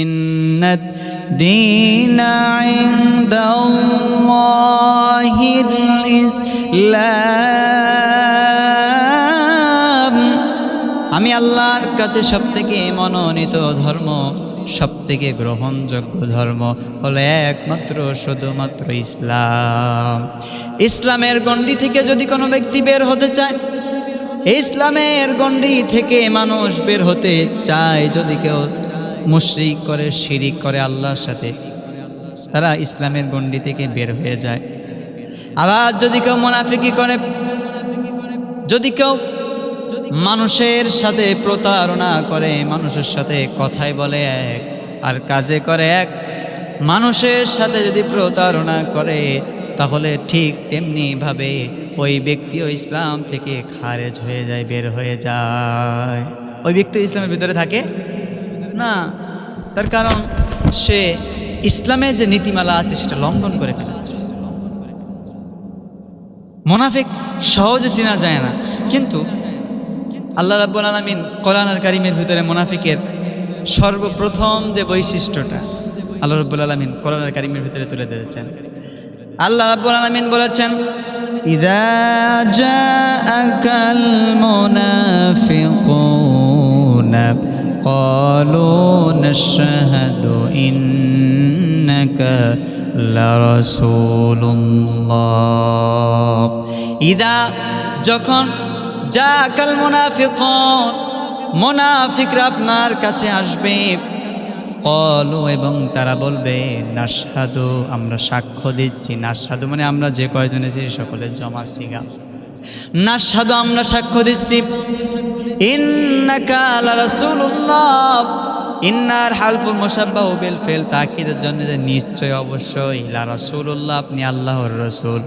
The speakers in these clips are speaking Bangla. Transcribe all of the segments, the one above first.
ইন্নাদ দীনা ইনদাল্লাহিল ইসলাম। আমি আল্লাহর কাছে সবথেকে মনোনীত ধর্ম, সবথেকে গ্রহণযোগ্য ধর্ম হলো একমাত্র শুধুমাত্র ইসলাম। ইসলামের গণ্ডি থেকে যদি কোনো ব্যক্তি বের হতে চায়, ইসলামের গণ্ডি থেকে মানুষ বের হতে চায়, যদি কেউ মুশরিক করে, শিরিক করে আল্লাহর সাথে, তারা ইসলামের গণ্ডি থেকে বের হয়ে যায়। আবার যদি কেউ মুনাফিকি করে, যদি কেউ মানুষের সাথে প্রতারণা করে, মানুষের সাথে কথায় বলে এক আর কাজে করে এক, মানুষের সাথে যদি প্রতারণা করে, তাহলে ঠিক তেমনিভাবে ওই ব্যক্তিও ইসলাম থেকে খারেজ হয়ে যায়, বের হয়ে যায়। ওই ব্যক্তি ইসলামের ভিতরে থাকে না, তার কারণ সে ইসলামের যে নীতিমালা আছে সেটা লঙ্ঘন করে ফেলেছে। মুনাফিক সহজে চেনা যায় না, কিন্তু আল্লাহ রাব্বুল আলামিন কোরআনুল কারীমের ভিতরে মুনাফিকের সর্বপ্রথম যে বৈশিষ্ট্যটা আল্লাহ রাব্বুল আলামিন কোরআনুল কারীমের ভিতরে তুলে ধরেছেন। আল্লাহ রাব্বুল আলামিন বলেছেন, ইযা জাআকাল মুনাফিকুনা ক্বালু নাশহাদু ইন্নাকা লারাসূলুল্লাহ। ইযা, যখন, জাআকাল মুনাফিকুন, মুনাফিকরা আপনার কাছে আসবে, ক্বালু, এবং তারা বলবে, নাশহাদু, আমরা সাক্ষ্য দিচ্ছি। নাশহাদু মানে আমরা যে কয়জন আছি সকলের জমা সিগা। নাশহাদু, আমরা সাক্ষ্য দিচ্ছি, ইন্নাকা লারাসূলুল্লাহ, ইন্নার হালফুল মুশাব্বাহু বিল ফিল, তাকিদের জন্য যে নিশ্চয় অবশ্যই, লারাসূলুল্লাহ, আপনি আল্লাহর রাসূল।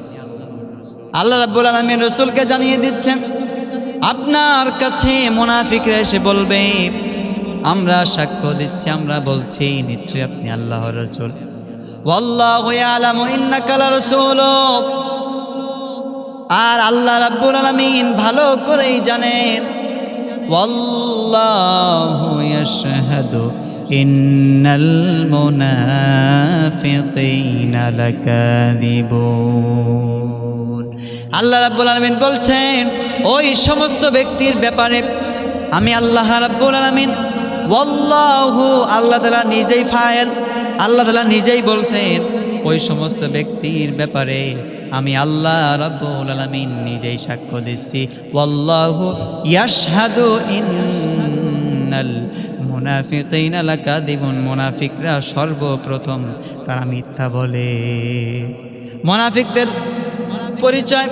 আল্লাহ রাব্বুল আলামিন রাসূলকে জানিয়ে দিচ্ছেন, আপনার কাছে মুনাফিকরা এসে বলবে, আমরা সাক্ষ্য দিচ্ছি, আমরা বলছি নিশ্চয়ই আপনি আল্লাহর রাসূল। ওয়াল্লাহু ইয়ালামু ইন্নাকা লারাসূলুহু, আর আল্লাহ রাব্বুল আলামিন ভালো করেই জানেন, ওয়াল্লাহু ইয়াশহাদু ইন্নাল মুনাফিকিনা লাকাযিবুন। আল্লাহ রাব্বুল আলামিন বলছেন, ওই সমস্ত ব্যক্তির ব্যাপারে আমি আল্লাহ রাব্বুল আলামিন, ওয়াল্লাহু, আল্লাহ তাআলা নিজেই ফাইল, আল্লাহ তাআলা নিজেই বলছেন, ওই সমস্ত ব্যক্তির ব্যাপারে আমি আল্লাহ রাব্বুল আলামিন নিজেই সাক্ষ্য দিচ্ছি, ওয়াল্লাহু ইয়াশহাদু ইন্নাল মুনাফিকিনা লাকাযিবুন, মুনাফিকরা সর্বপ্রথম তারা মিথ্যা বলে। মুনাফিকদের পরিচয়,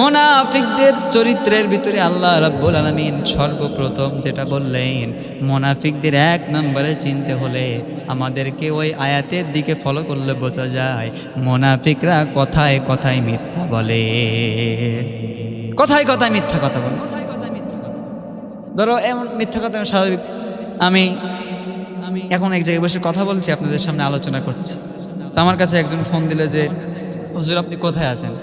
মুনাফিকদের চরিত্রের ভিতরে আল্লাহ রাব্বুল আলামিন সর্বপ্রথম যেটা বললেন, মুনাফিকদের এক নম্বরে চিনতে হলে আমাদেরকে ওই আয়াতের দিকে ফলো করলে বোঝা যায়, মুনাফিকরা কথায় কথায় মিথ্যা বলে, কথায় কথায় মিথ্যা কথা বলে। ধরো এমন মিথ্যা কথা স্বাভাবিক, আমি এখন এক জায়গায় বসে কথা বলছি, আপনাদের সামনে আলোচনা করছি, তো আমার কাছে একজন ফোন দিলে যে, হুজুর আপনি কোথায় আছেন?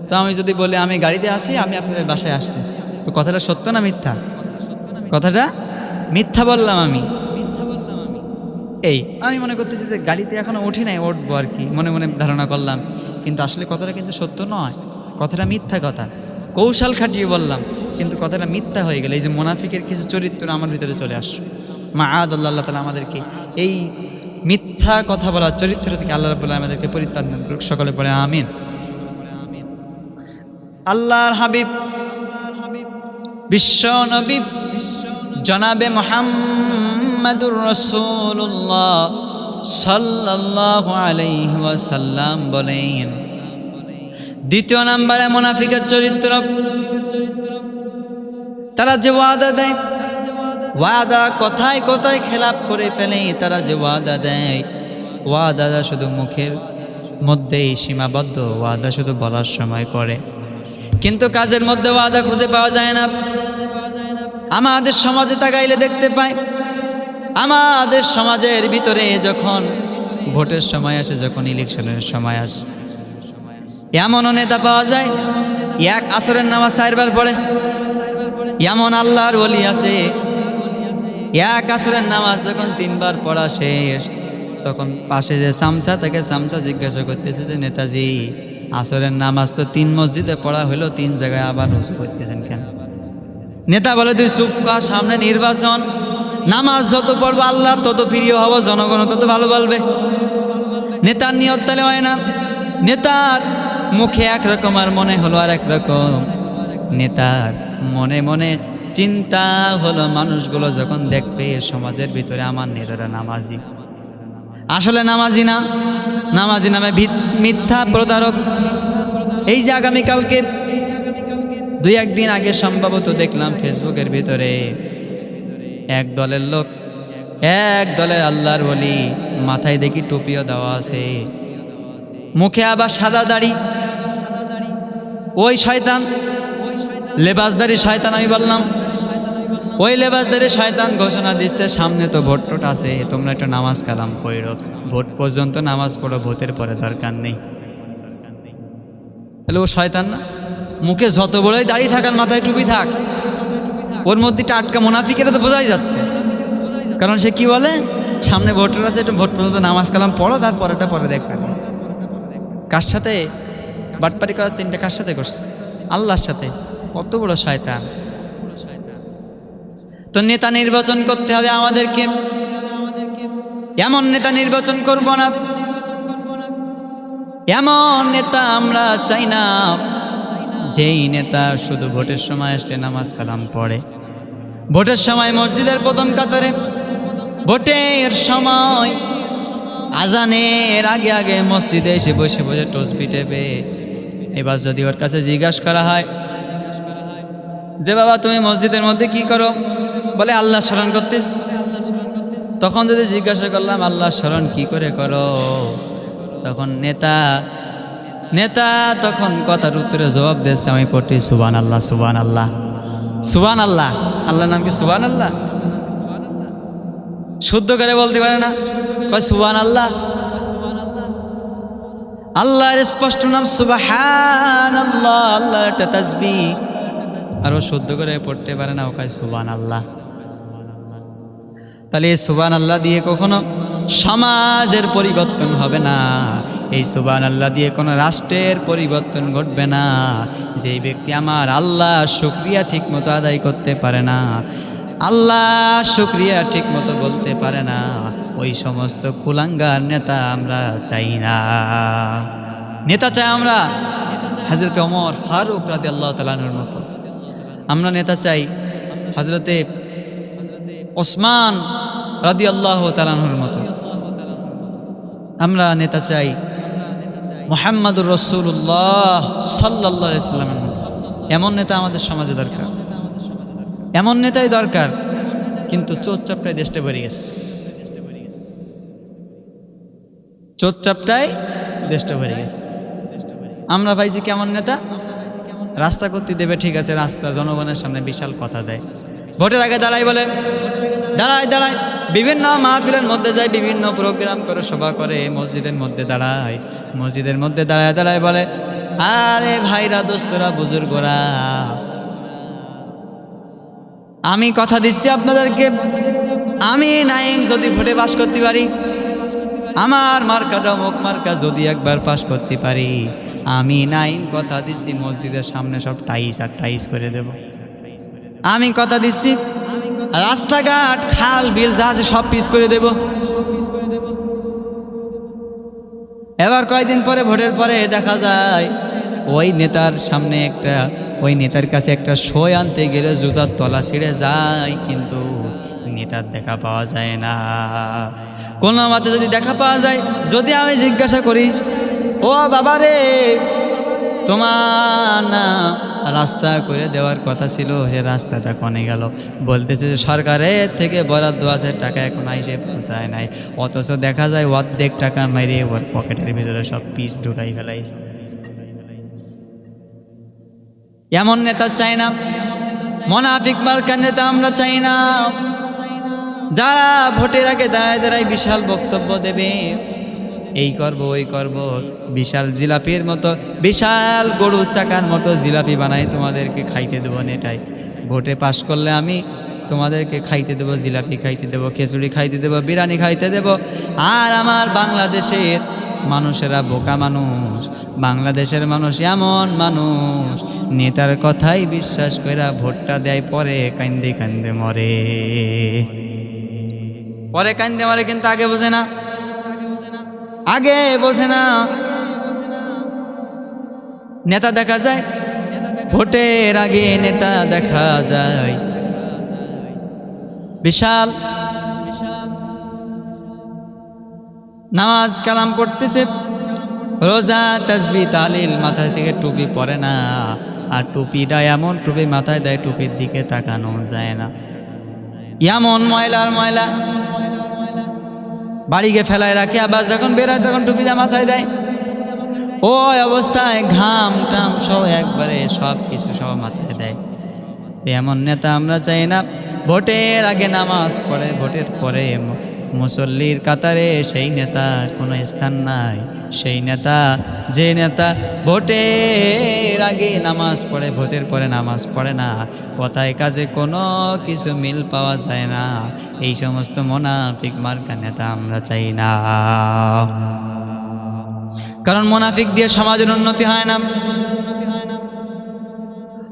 তো আমি যদি বলি আমি গাড়িতে আছি, আমি আপনাদের বাসায় আসতেছি, তো কথাটা সত্য না মিথ্যা? কথাটা মিথ্যা বললাম আমি। এই আমি মনে করতেছি যে গাড়িতে এখনো উঠি নাই, উঠবো আর কি, মনে মনে ধারণা করলাম, কিন্তু আসলে কথাটা কিন্তু সত্য নয়, কথাটা মিথ্যা কথা, কৌশল খাটিয়ে বললাম, কিন্তু কথাটা মিথ্যা হয়ে গেল। এই যে মুনাফিকের কিছু চরিত্র আমার ভিতরে চলে আসে, মাআদাল্লাহ, আল্লাহ তাআলা আমাদেরকে এই মিথ্যা কথা বলার চরিত্র থেকে আল্লাহ রাব্বুল আলামিন আমাদেরকে পরিত্রাণ দান করুক। সকলে পড়ে আমিন। আল্লাহর হাবিব বিশ্ব নবী জনাবে মুহাম্মাদুর রাসূলুল্লাহ সাল্লাল্লাহু আলাইহি ওয়াসাল্লাম বলেন, দ্বিতীয় নম্বরে মুনাফিকের চরিত্র, তারা যে ওয়াদা দেয়, ওয়াদা কথায় কথায় খেলাপ করে ফেলে। তারা যে ওয়াদা দেয়, ওয়াদা শুধু মুখের মধ্যেই সীমাবদ্ধ, ওয়াদা শুধু বলার সময় করে, কিন্তু কাজের মধ্যে ওয়াদা খুঁজে পাওয়া যায় না। আমাদের সমাজে তাকাইলে দেখতে পাই, আমাদের সমাজের ভিতরে যখন ভোটের সময় আসে, যখন ইলেকশনের সময় আসে, এমনও নেতা পাওয়া যায় এক আসরের নামাজ 4 বার পড়ে, এমন আল্লাহর ওলি আছে এক আসরের নামাজ যখন 3 বার পড়া শেষ, তখন পাশে যে সামসা তাকে সামসা জিজ্ঞাসা করতেছে যে নেতাজি, আসরের নামাজ তো 3 মসজিদে পড়া হলো, 3 জায়গায় আবার উজু করতেছেন কেন? নেতা বলে, তুই চুপ কর, সামনে নির্বাচন, নামাজ যত পড়বো আল্লাহ তত প্রিয় হব, জনগণ তত ভালো বলবে। নেতার নিয়ত তাহলে হয় না। নেতার মুখে একরকম আর মনে হলো আর একরকম। নেতার মনে মনে চিন্তা হলো, মানুষগুলো যখন দেখবে সমাজের ভিতরে আমার নেতারা নামাজি, আসলে নামাজি না, নামাজি নামে মিথ্যা প্রতারক। এই যে আগামীকালকে 2-1 দিন আগে সম্ভবত দেখলাম ফেসবুকের ভিতরে এক দলের লোক, এক দলের আল্লাহর ওলি, মাথায় দেখি টুপিও দেওয়া আছে, মুখে আবার সাদা দাড়ি, ওই শয়তান, লেবাসদারি শয়তান। আমি বললাম ওই লেবাসদারি শয়তান ঘোষণা দিচ্ছে, সামনে তো ভোট টোট আছে, তোমরা একটু নামাজ কালাম পড়ো, ভোট পর্যন্ত নামাজ পড়ো, ভোটের পরে দরকার নেই। তাহলে ও শয়তান না? মুখে যত বড়ই দাড়ি থাকার, মাথায় টুপি থাক, ওর মধ্যে টাটকা মুনাফিকেরা তো বোঝাই যাচ্ছে। কারণ সে কি বলে, সামনে ভোটার আছে, একটু ভোট পর্যন্ত নামাজ কালাম পড়ো, তারপরেটা পরে দেখবে। কার সাথে বাটপারি করার চিন্তা কার সাথে করছে? আল্লাহর সাথে। কত বড় শয়তান! তো নেতা নির্বাচন করতে হবে আমাদেরকে, এমন নেতা নির্বাচন করব না, এমন নেতা আমরা চাই না যেই নেতা শুধু ভোটের সময় আসলে নামাজ কালাম পড়ে, ভোটের সময় মসজিদের প্রথম কাতারে, ভোটের সময় আজানের আগে আগে মসজিদে এসে বসে বসে তসবিহ টেপে। এবার যদি ওর কাছে জিজ্ঞাসা করা হয় যে বাবা তুমি মসজিদের মধ্যে কি করো, বলে আল্লাহ স্মরণ করতিস। তখন যদি জিজ্ঞাসা করলাম আল্লাহ স্মরণ কি করে করো, তখন নেতা তখন কথার উত্তরে জবাব দিচ্ছে, আমি পড়ি সুবহান আল্লাহ, সুবহান আল্লাহ, সুবহান আল্লাহ। আল্লাহর নাম কি সুবহান আল্লাহ? শুদ্ধ করে বলতে পারে না, সুবহান আল্লাহ। আল্লাহর স্পষ্ট নাম সুবহানাল্লাহ, আল্লাহর একটা তাসবিহ, আর ও শুদ্ধ করে পড়তে পারে না, ও কয় সুবহান আল্লাহ। তাহলে এই সুবহান আল্লাহ দিয়ে কখনো সমাজের পরিবর্তন হবে না, এই সুবহান আল্লাহ দিয়ে কোনো রাষ্ট্রের পরিবর্তন ঘটবে না। যেই ব্যক্তি আমার আল্লাহ শুকরিয়া ঠিক মতো আদায় করতে পারে না, আল্লাহ শুকরিয়া ঠিক মতো বলতে পারে না, ওই সমস্ত কুলাঙ্গার নেতা আমরা চাই না। নেতা চাই আমরা হযরত ওমর ফারুক রাদিয়াল্লাহু তাআলা আনহুর মতো। আমরা নেতা চাই হযরতে ওসমান রাদিয়াল্লাহু তাআলা আনহুর মতো। আমরা নেতা চাই মুহাম্মদুর রাসূলুল্লাহ সাল্লাল্লাহু আলাইহি ওয়াসাল্লামের মতো। এমন নেতা আমাদের সমাজে দরকার, এমন নেতাই দরকার। কিন্তু চোরচাপটাই দেশটা বেড়ে গেছে, চোরচাপটাই দেশটা বেড়ে গেছে। আমরা পাইছি কেমন নেতা, রাস্তা করতে দেবে, ঠিক আছে, রাস্তা জনগণের সামনে বিশাল কথা দেয়, ভোটের আগে দাঁড়াই বলে, দাঁড়ায় বিভিন্ন মাহফিলের মধ্যে যায়, বিভিন্ন প্রোগ্রাম করে, সভা করে, মসজিদের মধ্যে দাঁড়ায়, মসজিদের মধ্যে দাঁড়ায় বলে, আরে ভাইরা, দোস্তরা, বুজুর্গরা, আমি কথা দিচ্ছি আপনাদেরকে, আমি নাইম যদি ভোটে পাস করতে পারি, আমার মার্কাটা মুখ মার্কা যদি একবার পাস করতে পারি, আমি নাইম কথা দিচ্ছি মসজিদের সামনে সব টাইস করে দেব। আমি কথা দিচ্ছি রাস্তাঘাট, খাল বিল যা আছে সব পিস করে দেব। এবার কয়েকদিন পরে, ভোটের পরে দেখা যায় ওই নেতার সামনে ওই নেতার কাছে একটা সই আনতে গেলে জুতার তলা ছিঁড়ে যায়, কিন্তু নেতার দেখা পাওয়া যায় না। কোনো মতে যদি দেখা পাওয়া যায়, যদি আমি জিজ্ঞাসা করি, ও বাবা রে, তোমার না রাস্তা করে দেওয়ার কথা ছিল, সে রাস্তাটা কনে গেল? বলতেছে যে সরকারের থেকে বরাদ্দ আছে, টাকা এখন আইসে পৌঁছায় নাই। অথচ দেখা যায় অর্ধেক টাকা মেরে ওর পকেটের ভিতরে সব পিস ঢুকাই ফেলাইছে। এমন নেতা চাই না, মুনাফিক মার্কার নেতা আমরা চাই না, যারা ভোটের আগে দাঁড়ায় বিশাল বক্তব্য দেবে, এই করব ওই করব, বিশাল জিলাপির মতো, বিশাল গরুর চাকার মতো জিলাপি বানাই তোমাদেরকে খাইতে দেবো। এটাই ভোটে পাশ করলে আমি তোমাদেরকে খাইতে দেবো, জিলাপি খাইতে দেবো, খিচুড়ি খাইতে দেবো, বিরিয়ানি খাইতে দেবো। আর আমার বাংলাদেশের মানুষেরা বোকা মানুষ, বাংলাদেশের মানুষ এমন মানুষ, নেতার কথাই বিশ্বাস কইরা ভোটটা দেয়, পরে কান্দে কান্দে মরে, পরে কান্দে মরে, কিন্তু আগে বোঝে না, আগে বোঝে না। নেতা দেখা যায় ভোটের আগে, নেতা দেখা যায় বিশাল নামাজ কালাম পড়তেছে, রোজা তাসবিহ তাহলিল, মাথা থেকে টুপি পরে না, আর টুপিটা এমন টুপি মাথায় দেয় টুপির দিকে তাকানো যায় না, এমন ময়লার ময়লা বাড়ি গিয়ে ফেলায় রাখে, আবার যখন বেরোয় তখন টুপিটা মাথায় দেয়। ওই অবস্থায় ঘাম টাম সব একবারে সব কিছু সব মাথায় দেয়। এমন নেতা আমরা চাই না। ভোটের আগে নামাজ পড়ে, ভোটের পরে মুসল্লির কাতারে সেই নেতার কোনো স্থান নাই। সেই নেতা, যে নেতা ভোটের আগে নামাজ পড়ে, ভোটের পরে নামাজ পড়ে না, কথায় কাজে কোনো কিছু মিল পাওয়া যায় না, এই সমস্ত মুনাফিক মার্কা নেতা আমরা চাই না। কারণ মুনাফিক দিয়ে সমাজের উন্নতি হয় না,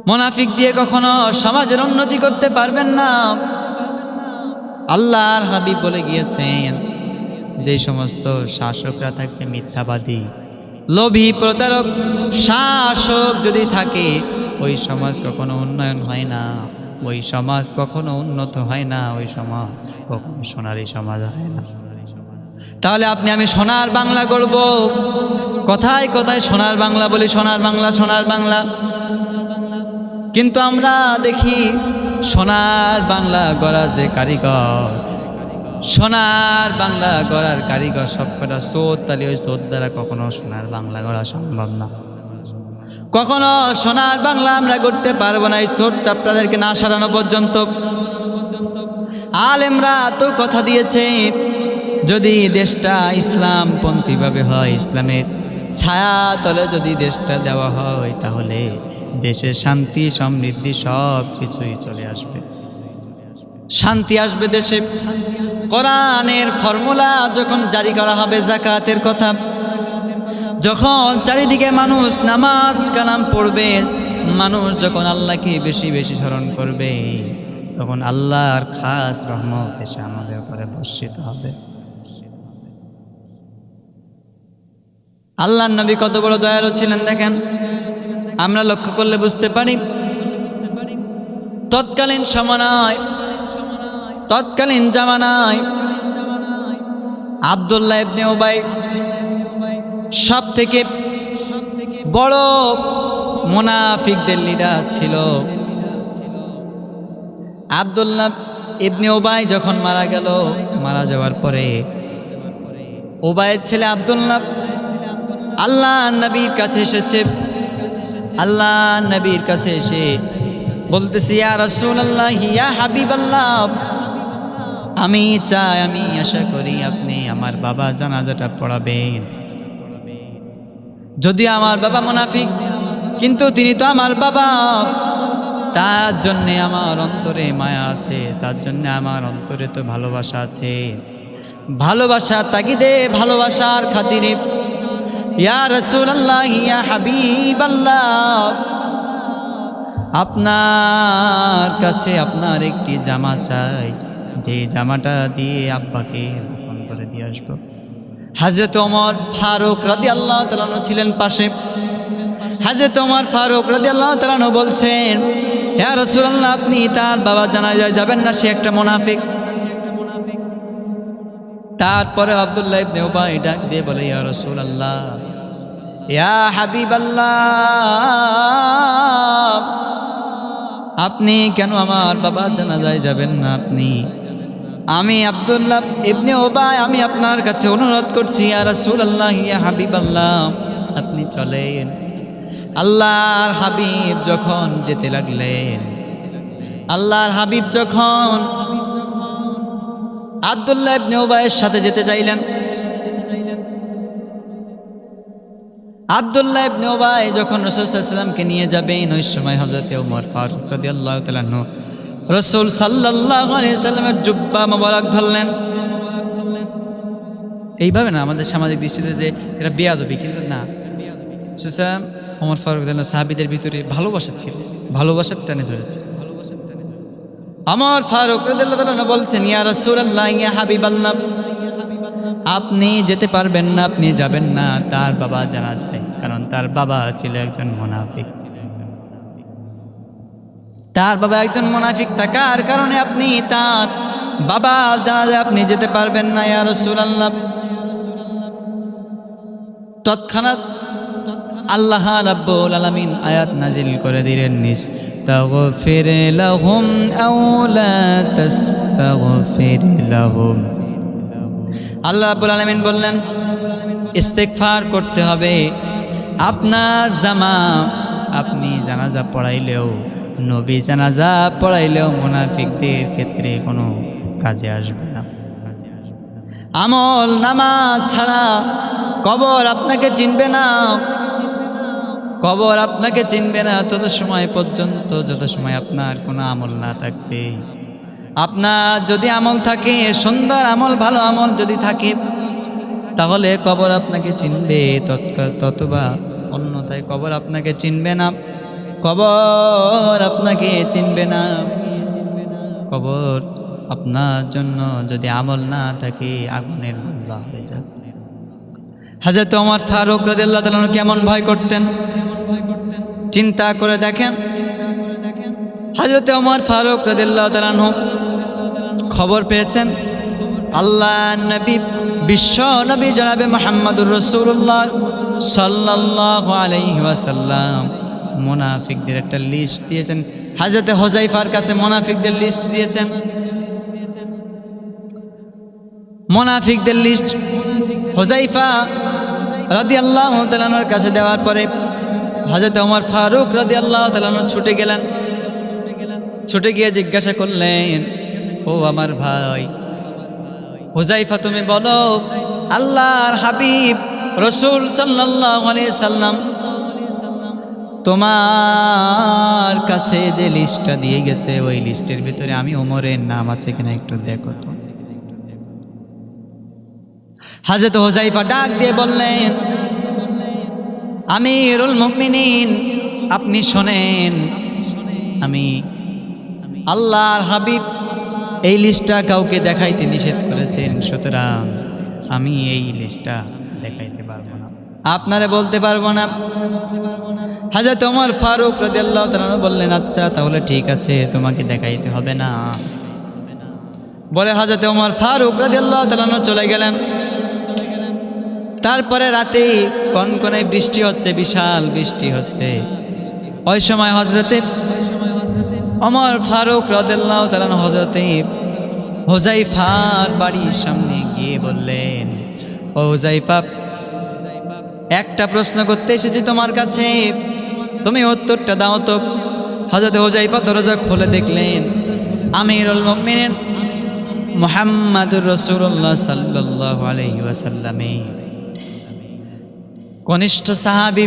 মুনাফিক দিয়ে কখনো সমাজের উন্নতি করতে পারবেন না। আল্লাহর হাবিব বলে গিয়েছেন, যে সমস্ত শাসকরা থাকে মিথ্যাবাদী, লোভী, প্রতারক শাসক যদি থাকে, ওই সমাজ কখনো উন্নয়ন হয় না, ওই সমাজ কখনো উন্নত হয় না, ওই সমাজ কখনো সোনালী সমাজ হয় না। তাহলে আপনি আমি সোনার বাংলা গড়ব, কথায় কথায় সোনার বাংলা বলি, সোনার বাংলা, সোনার বাংলা, কিন্তু আমরা দেখি সোনার বাংলা গড়ার যে কারিগর, সোনার বাংলা গড়ার কারিগর সবকটা চোর, তাহলে ওই চোর দ্বারা কখনো সোনার বাংলা গড়া সম্ভব না। কখনো সোনার বাংলা আমরা গড়তে পারবো না এই চোর চাপটাদেরকে না সরানো পর্যন্ত। আলেমরা তো কথা দিয়েছে, যদি দেশটা ইসলামপন্থীভাবে হয়, ইসলামের ছায়া তলে যদি দেশটা দেওয়া হয়, তাহলে দেশের শান্তি সমৃদ্ধি সব কিছুই চলে আসবে, শান্তি আসবে দেশে। কোরআনের ফর্মুলা যখন জারি করা হবে, যাকাতের কথা যখন চারিদিকে মানুষ নামাজ কালাম পড়বে, মানুষ যখন আল্লাহকে বেশি বেশি স্মরণ করবে, তখন আল্লাহর খাস রহমত এসে আমাদের উপরে বর্ষিত হবে। আল্লাহর নবী কত বড় দয়ালু ছিলেন দেখেন, আমরা লক্ষ্য করলে বুঝতে পারি। তৎকালীন সময়, তৎকালীন জামানায় আব্দুল্লাহ ইবনে উবাই সব থেকে বড় মুনাফিকদের লিডার ছিল। আব্দুল্লাহ ইবনে উবাই যখন মারা গেল, মারা যাওয়ার পরে উবাইয়ের ছেলে আব্দুল্লাহ আল্লাহ নবীর কাছে এসেছে। আল্লাহ নবীর কাছে এসে বলতেছি, ইয়া রাসূলুল্লাহ, ইয়া হাবিবাল্লাহ, আমি চাই, আমি আশা করি আপনি আমার বাবা জানাজাটা পড়াবেন। যদি আমার বাবা মুনাফিক, কিন্তু তিনি তো আমার বাবা, তার জন্যে আমার অন্তরে মায়া আছে, তার জন্যে আমার অন্তরে তো ভালোবাসা আছে। ভালোবাসা তাগিদে, ভালোবাসার খাতিরে, ইয়া রাসূলুল্লাহ, ইয়া হাবিবাল্লাহ, আপনার কাছে আপনার একটি জামা চাই, যে জামাটা দিয়ে আব্বাকে দাফন করে দিয়ে আসবো। হযরত ওমর ফারুক রাদিয়াল্লাহু তাআলা আনহু ছিলেন পাশে। হযরত ওমর ফারুক রাদিয়াল্লাহু তাআলা আনহু বলছেন, ইয়া রাসূলুল্লাহ, আপনি তার বাবা জানাজায় যাবেন না, সে একটা মুনাফিক। তারপরে আব্দুল্লাহ ইবনে উবাই ডাক দিয়ে বলে, ইয়া রাসূলুল্লাহ, ইয়া হাবিবাল্লাহ, আপনি কেন আমার বাবার জানাজায় যাবেন না? আমি আব্দুল্লাহ ইবনে উবাই, আমি আপনার কাছে অনুরোধ করছি, ইয়া রাসূলুল্লাহ, ইয়া হাবিবাল্লাহ, আপনি চলেন। আল্লাহর হাবিব যখন যেতে লাগলেন, আল্লাহর হাবিব যখন আব্দুল্লাহ ইবনে উবাইয়ের সাথে যেতে চাইলেন, আব্দুল্লাহ ইবনে উবাই যখন রাসূল সাল্লাল্লাহু আলাইহি ওয়াসাল্লামকে নিয়ে যাবেন, ওই সময় হযরত ওমর ফারুক রাদিয়াল্লাহু তাআলা আনহু রাসূল সাল্লাল্লাহু আলাইহি সাল্লামের জুব্বা মোবারক ধরলেন। এইভাবে না আমাদের সামাজিক দৃষ্টিতে যে এটা বেয়াদবি, কিন্তু না, সুতরাং ওমর ফারুক রাদিয়াল্লাহু সাহাবীদের ভিতরে ভালোবাসা ছিল, ভালোবাসার টানে ধরেছে। ওমর ফারুক রাদিয়াল্লাহু বলছেন, ইয়া রাসূলুল্লাহ, ইয়া হাবিবাল্লাহ, আপনি যেতে পারবেন না, আপনি যাবেন না, তার বাবা জানা যায়, কারণ তার বাবা ছিল একজন মুনাফিক। তার বাবা একজন মুনাফিক থাকার কারণে আপনি তার বাবার জানাজায় আপনি যেতে পারবেন না ইয়া রাসূলুল্লাহ। তৎক্ষণাৎ আল্লাহ রাব্বুল আলামিন আয়াত নাজিল করে দিলেন, নিস্তাগফির লাহুম আও লা তাস্তাগফির লাহুম। আল্লাহ রাব্বুল আলামিন বললেন, ইস্তেগফার করতে হবে। আপনার আপনি জানাজা পড়াইলেও, নবী জানাজা পড়াইলেও মুনাফিকদের ক্ষেত্রে কোনো কাজে আসবে না। আমল নামাজ ছাড়া কবর আপনাকে চিনবে না, কবর আপনাকে চিনবে না তত সময় পর্যন্ত যত সময় আপনার কোনো আমল না থাকবে। আপনার যদি আমল থাকে, সুন্দর আমল, ভালো আমল যদি থাকে, তাহলে কবর আপনাকে চিনবে ততবা, অন্যথায় কবর আপনাকে চিনবে না, কবর আপনাকে চিনবে না। কবর আপনার জন্য যদি আমল না থাকে আগুনের গোলা হয়ে যাবে। হযরত ওমর ফারুক রাদিয়াল্লাহু তাআলা কেমন ভয় করতেন চিন্তা করে দেখেন। হযরত ওমর ফারুক রাদিয়াল্লাহু তাআলা খবর পেয়েছেন আল্লাহ নবী, বিশ্ব নবী জনাবে মুহাম্মদুর রাসূলুল্লাহ সাল্লাল্লাহু আলাইহি ওয়াসাল্লাম মুনাফিকদের একটা লিস্ট দিয়েছেন। হযরত হুযায়ফার কাছে মুনাফিকদের লিস্ট দিয়েছেন। মুনাফিকদের লিস্ট হুযায়ফা রাদিয়াল্লাহু তাআলার কাছে দেওয়ার পরে হযরত ওমর ফারুক রাদিয়াল্লাহু তাআলা ছুটে গেলেন। ছুটে গিয়ে জিজ্ঞাসা করলেন, ও আমার ভাই হুযায়ফা, তুমি বলো আল্লাহর হাবিব রাসূল সাল্লাল্লাহু আলাইহি সাল্লাম তোমার কাছে যে লিস্টটা দিয়ে গেছে, ওই লিস্টের ভিতরে আমি ওমরের নাম আছে কিনা একটু দেখো তো। হযরত হুযায়ফা ডাক দিয়ে বললেন, আমিরুল মুমিনিন, আপনি শোনেন, আমি আল্লাহর হাবিব এই লিস্টটা কাউকে দেখাইতে নিষেধ করেছেন, সুতরাং আমি এই লিস্টটা দেখাইতে পারবো না, আপনারে বলতে পারবো না। হযরত ওমর ফারুক রাদিয়াল্লাহু তাআলা বললেন, আচ্ছা তাহলে ঠিক আছে, তোমাকে দেখাইতে হবে না বলে হযরত ওমর ফারুক রাদিয়াল্লাহু তাআলা চলে গেলেন। তারপরে রাতে কনকনে বৃষ্টি হচ্ছে, বিশাল বৃষ্টি হচ্ছে। ওই সময় হযরতে ওমর ফারুক রাদিয়াল্লাহু তাআলা হযরতে হুযায়ফার বাড়ির সামনে গিয়ে বললেন, ও হুযায়ফা, একটা প্রশ্ন করতে এসেছি তোমার কাছে, তুমি উত্তরটা দাও তো। হযরত হুযায়ফা দরজা খুলে দেখলেন আমিরুল মুমিনিন মুহাম্মদুর রাসূলুল্লাহ সাল্লাল্লাহু আলাইহি ওয়াসাল্লামের কনিষ্ঠ সাহাবী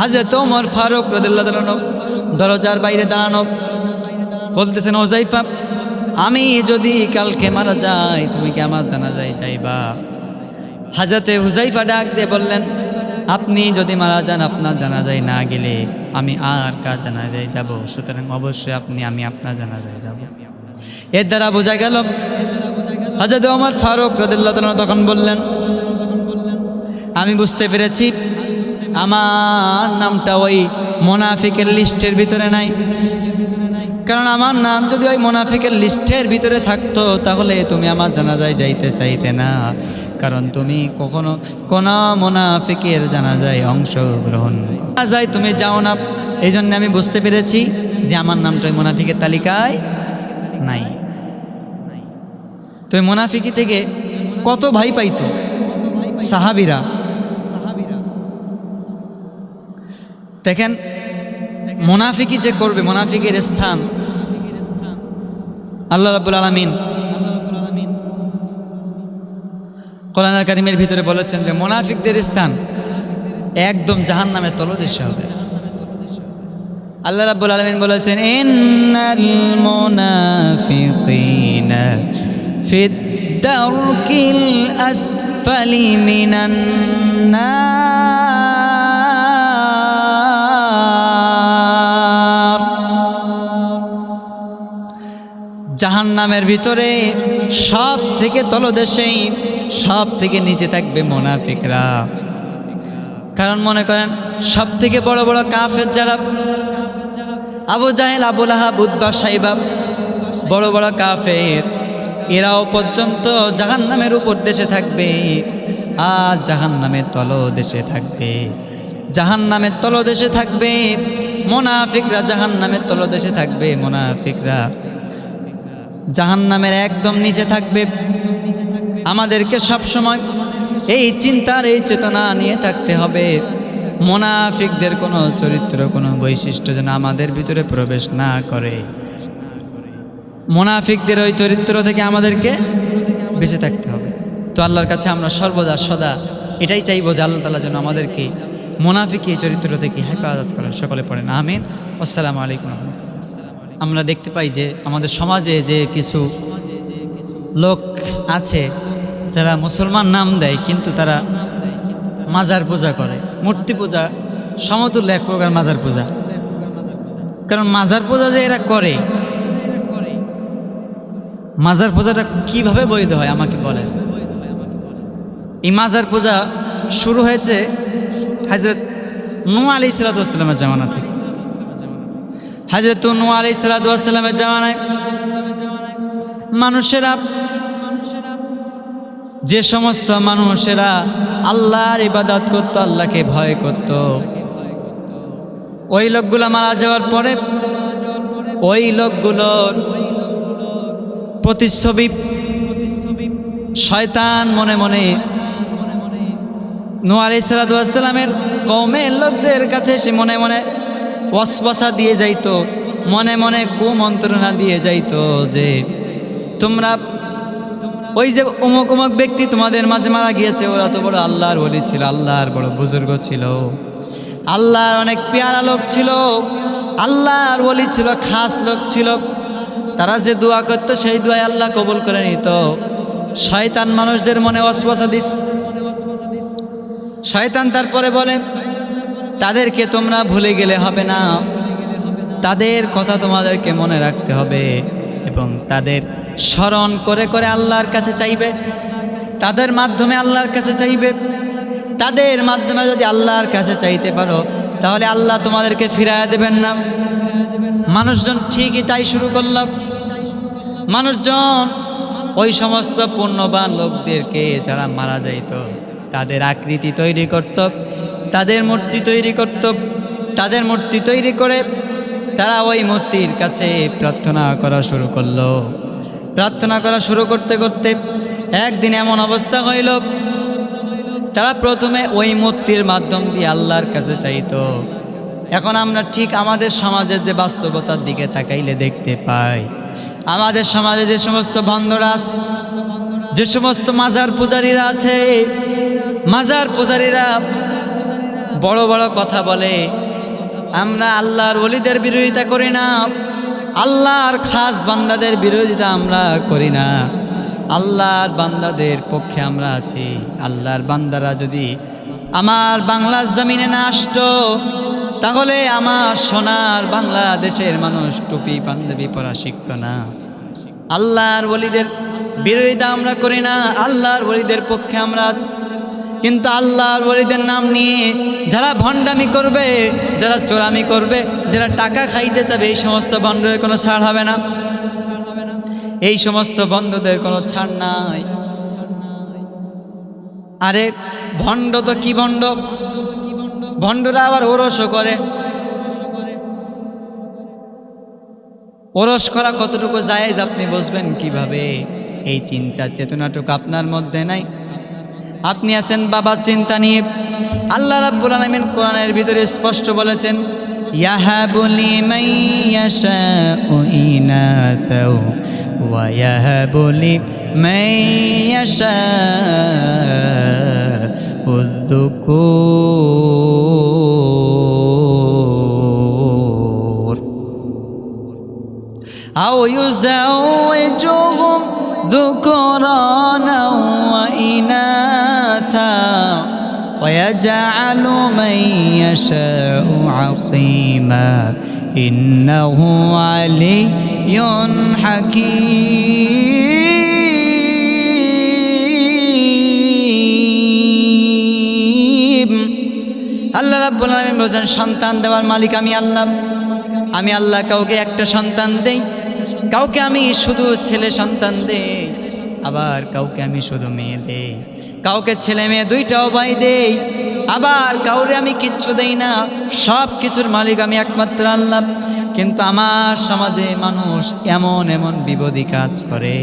হযরত ওমর ফারুক রাদিয়াল্লাহু তাআলা দরজার বাইরে দাঁড়ানো। বলতেছেন, হুযায়ফা, আমি যদি কালকে মারা যাই, তুমি কি আমার জানাজায় যাইবা? হযরত হুযায়ফা ডাক দিয়ে বললেন, আপনি যদি মারা যান, আপনার জানাজায় না গেলে আমি আর কার জানাজায় যাব? সুতরাং অবশ্যই আমি আপনার জানাজায় যাব। এর দ্বারা বোঝা গেল হযরত ওমর ফারুক রাদিয়াল্লাহু তাআলা তখন বললেন, আমি বুঝতে পেরেছি আমার নামটা ওই মুনাফিকের লিস্টের ভিতরে নাই, কারণ আমার নাম যদি ওই মুনাফিকের লিস্টের ভিতরে থাকতো তাহলে তুমি আমার জানাজায় যাইতে চাইতে না, কারণ তুমি কখনো কোন মুনাফিকের জানাজায় অংশগ্রহণ যায় তুমি যাও না। এই জন্য আমি বুঝতে পেরেছি যে আমার নামটা ওই মুনাফিকের তালিকায় নাই। তো মুনাফিকি থেকে কত ভাই পাইতো সাহাবীরা। দেখেন মুনাফিকি যে করবে, মুনাফিকের স্থান আল্লাহ রাব্বুল আলামিন কোরআন কারীমের ভিতরে বলেছেন যে মুনাফিকদের স্থান একদম জাহান্নামের তলদেশে হবে। আল্লাহ রাব্বুল আলামিন বলেছেন ইন্নাল মুনাফিকিনা ফিদ দারকিল আসফালি মিনান নার। জাহান্নামের ভিতরে সব থেকে তলদেশেই সব থেকে নিচে থাকবে মুনাফিকরা। কারণ মনে করেন সব থেকে বড় বড় কাফের যারা, আবু জাহেল, আবু লাহাব, উতবা, সাইবা, বড় বড় কাফের, এরাও পর্যন্ত জাহান্নামের উপর দেশে থাকবে আর জাহান্নামের তলদেশে থাকবে। জাহান্নামের তলদেশে থাকবে মুনাফিকরা, জাহান্নামের তলদেশে থাকবে মুনাফিকরা, জাহান্নামের একদম নিচে থাকবে। আমাদেরকে সব সময় এই চিন্তার, এই চেতনা নিয়ে থাকতে হবে মুনাফিকদের কোনো চরিত্র, কোনো বৈশিষ্ট্য যেন আমাদের ভিতরে প্রবেশ না করে। মুনাফিকদের ওই চরিত্র থেকে আমাদেরকে বেঁচে থাকতে হবে। তো আল্লাহর কাছে আমরা সর্বদা সদা এটাই চাইবো যে আল্লাহ তাআলা যেন আমাদেরকে মুনাফিক এই চরিত্র থেকে হেফাজত করেন। সকলে পড়েন আমিন। আসসালামু আলাইকুম। আমরা দেখতে পাই যে আমাদের সমাজে যে কিছু লোক আছে যারা মুসলমান নাম দেয় কিন্তু তারা মাজার পূজা করে, মূর্তি পূজা সমতুল্য এক প্রকার মাজার পূজা। কারণ মাজার পূজা যে এরা করে, মাজার পূজাটা কিভাবে বৈধ হয় আমাকে বলেন। এই মাজার পূজা শুরু হয়েছে হযরত নূহ আলাইহিস সালামের জামানা থেকে। হযরত নূহ আলাইহিস সালামের জামানায় মানুষেরা, যে সমস্ত মানুষেরা আল্লাহর ইবাদত করত, আল্লাহকে ভয় করত, ওই লোকগুলো মারা যাওয়ার পরে ওই লোকগুলোর প্রতিচ্ছবি শয়তান মনে মনে নূহ আলাইহিস সালামের কওমের লোকদের কাছে সে মনে মনে ওয়াসওয়াসা দিয়ে যাইতো, মনে মনে কুমন্ত্রণা দিয়ে যাইতো যে তোমরা ওই যে অমুক অমুক ব্যক্তি তোমাদের মাঝে মারা গিয়েছে, ওরা তো বড় আল্লাহর ওলি ছিল, আল্লাহর বড় বুজুর্গ ছিল, আল্লাহর অনেক পেয়ারা লোক ছিল, আল্লাহর ওলি ছিল, খাস লোক ছিল। তারা যে দোয়া করতো সেই দোয়ায় আল্লাহ কবুল করে নিত। শয়তান মানুষদের মনে ওয়াসওয়াসা দিস। শয়তান তারপরে বলে তাদেরকে তোমরা ভুলে গেলে হবে না, তাদের কথা তোমাদেরকে মনে রাখতে হবে এবং তাদের স্মরণ করে করে আল্লাহর কাছে চাইবে, তাদের মাধ্যমে আল্লাহর কাছে চাইবে। তাদের মাধ্যমে যদি আল্লাহর কাছে চাইতে পারো তাহলে আল্লাহ তোমাদেরকে ফিরাইয়া দেবেন না। মানুষজন ঠিকই তাই শুরু করল। মানুষজন ওই সমস্ত পুণ্যবান লোকদেরকে যারা মারা যাইত তাদের আকৃতি তৈরি করত, তাদের মূর্তি তৈরি করত, তাদের মূর্তি তৈরি করে তারা ওই মূর্তির কাছে প্রার্থনা করা শুরু করলো। প্রার্থনা করা শুরু করতে করতে একদিন এমন অবস্থা হইল, তারা প্রথমে ওই মূর্তির মাধ্যম দিয়ে আল্লাহর কাছে চাইতো। এখন আমরা ঠিক আমাদের সমাজের যে বাস্তবতার দিকে তাকাইলে দেখতে পাই, আমাদের সমাজে যে সমস্ত ভণ্ডরা আছে, যে সমস্ত মাজার পূজারীরা আছে, মাজার পূজারীরা বড় বড় কথা বলে। আমরা আল্লাহর ওলিদের বিরোধিতা করি না, আল্লাহর খাস বান্দাদের বিরোধিতা আমরা করি না, আল্লাহর বান্দাদের পক্ষে আমরা আছি। আল্লাহর বান্দারা যদি আমার বাংলার জমিনে না আসতো তাহলে আমার সোনার বাংলাদেশের মানুষ টুপি পাঞ্জাবি পরা শিখত না। আল্লাহর ওলিদের বিরোধিতা আমরা করি না, আল্লাহর ওলিদের পক্ষে আমরা আছি। কিন্তু আল্লাহর ওলিদের নাম নিয়ে যারা ভণ্ডামি করবে, যারা চোরামি করবে, যারা টাকা খাইতে চাবে, এই সমস্ত ভণ্ডদের কোনো ছাড় হবে না। এই সমস্ত ভণ্ডদের কোনো ছাড় নাই। আরে ভণ্ড তো কি ভণ্ড, ভণ্ডরা আবার ওরসও করে। ওরস করা কতটুকু জায়েজ আপনি বুঝবেন কিভাবে? এই চিন্তা চেতনাটুকু আপনার মধ্যে নাই। আপনি আছেন বাবার চিন্তা নিয়ে। আল্লাহ রাব্বুল আলামিন কোরআনের ভিতরে স্পষ্ট বলেছেন, ইয়াহাবু লিমান ইয়াশাউ ইনাতাও ওয়া ইয়াহাবু লিমান ইয়াশাউ যুকুর। ويجعل من يشاء عقيما إنه علي حكيم আল্লাহ রাব্বুল আলামিন বলেন সন্তান দেওয়ার মালিক আমি আল্লাহ। আমি আল্লাহ কাউকে একটা সন্তান দেই, কাউকে আমি শুধু ছেলে সন্তান দেই, আবার কাউকে আমি শুধু মেয়ে দেই, কাউকে ছেলে মেয়ে দুইটাও ভাই দেই, আবার কাউরে আমি কিচ্ছু দেই না। সব কিছুর মালিক আমি একমাত্র আল্লাহ। কিন্তু আমার সমাজে মানুষ এমন এমন বিপদী কাজ করে,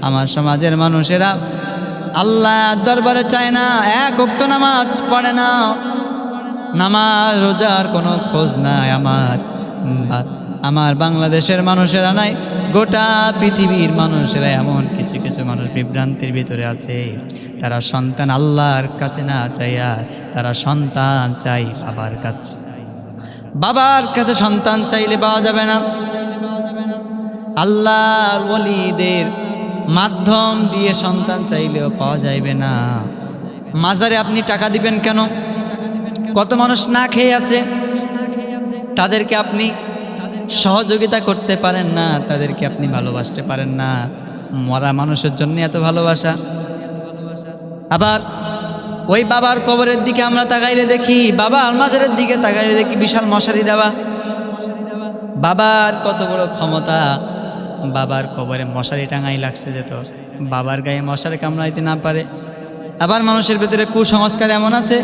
আমার সমাজের মানুষেরা আল্লাহ দরবারে চায় না, এক ওয়াক্ত নামাজ পড়ে না, নামাজ রোজার কোনো খোঁজ নাই আমার বাংলাদেশের মানুষেরা নাই, গোটা পৃথিবীর মানুষেরা এমন কিছু কিছু মানুষ বিভ্রান্তির ভিতরে আছে। তারা সন্তান আল্লাহর কাছে না চাইয়া তারা সন্তান চাই বাবার কাছে। বাবার কাছে সন্তান চাইলে পাওয়া যাবে না। আল্লাহর ওলিদের মাধ্যম দিয়ে সন্তান চাইলেও পাওয়া যাইবে না। মাজারে আপনি টাকা দিবেন কেন? কত মানুষ না খেয়ে আছে, তাদেরকে আপনি সহযোগিতা করতে পারেন না, তাদেরকে আপনি ভালোবাসতে পারেন না। মরা মানুষের জন্য এত ভালোবাসা। আবার ওই বাবার কবরের দিকে আমরা তাকাইলে দেখি, বাবার মাজারের দিকে তাকাইলে দেখি বিশাল মশারি দেওয়া। বাবার কত বড় ক্ষমতা, বাবার কবরে মশারি টাঙাই লাগছে যেত বাবার গায়ে মশারি কামড়াইতে না পারে। আবার মানুষের ভিতরে কুসংস্কার এমন আছে,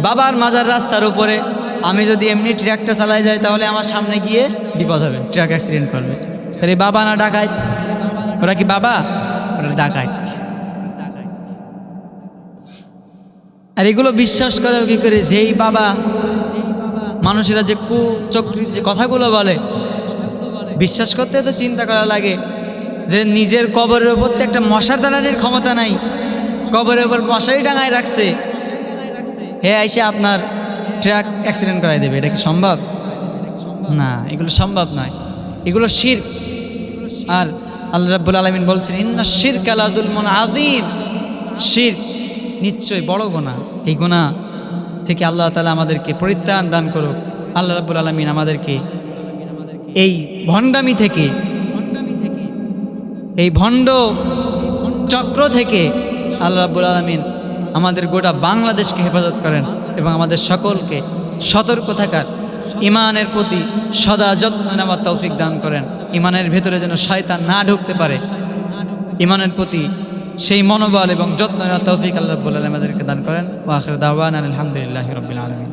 বাবার মাজার রাস্তার উপরে আমি যদি এমনি ট্রাকটা চালাই যাই তাহলে আমার সামনে গিয়ে বিপদ হবে, ট্রাক অ্যাক্সিডেন্ট করবে। তাহলে বাবা না ডাকাইত? ওরা কি বাবা? ওরা ডাকাইত। আর এগুলো বিশ্বাস করে কি করে? যেই বাবা, মানুষেরা যে কুচক্রীর যে কথাগুলো বলে, বিশ্বাস করতে তো চিন্তা করা লাগে যে নিজের কবরের উপর তো একটা মশার দাঁড়ানোর ক্ষমতা নাই, কবরের উপর মশারি ডাঙায় রাখছে, হে আইসে আপনার ট্রাক অ্যাক্সিডেন্ট করাই দেবে। এটা কি সম্ভব? না, এগুলো সম্ভব নয়, এগুলো শিরক। আর আল্লাহ রাব্বুল আলামিন বলছেন ইন্না শিরকা লাযুলমুন আযীম, শিরক নিশ্চয় বড় গুনাহ। এই গুনাহ থেকে আল্লাহ তাআলা আমাদেরকে পরিত্রাণ দান করুক। আল্লাহ রাব্বুল আলামিন আমাদেরকে এই ভণ্ডামি থেকে, এই ভণ্ড চক্র থেকে আল্লাহ রাব্বুল আলামিন আমাদের গোটা বাংলাদেশকে হেফাজত করেন এবং আমাদের সকলকে সতর্ক থাকার, ইমানের প্রতি সদা যত্ন নেওয়ার তৌফিক দান করেন। ইমানের ভেতরে যেন শয়তান না ঢুকতে পারে, ইমানের প্রতি সেই মনোবল এবং যত্ন নেওয়ার তৌফিক আল্লাহ রাব্বুল আলামিন আমাদেরকে দান করেন। ওয়া আখিরু দাওয়ানা আলহামদুলিল্লাহি রাব্বিল আলামিন।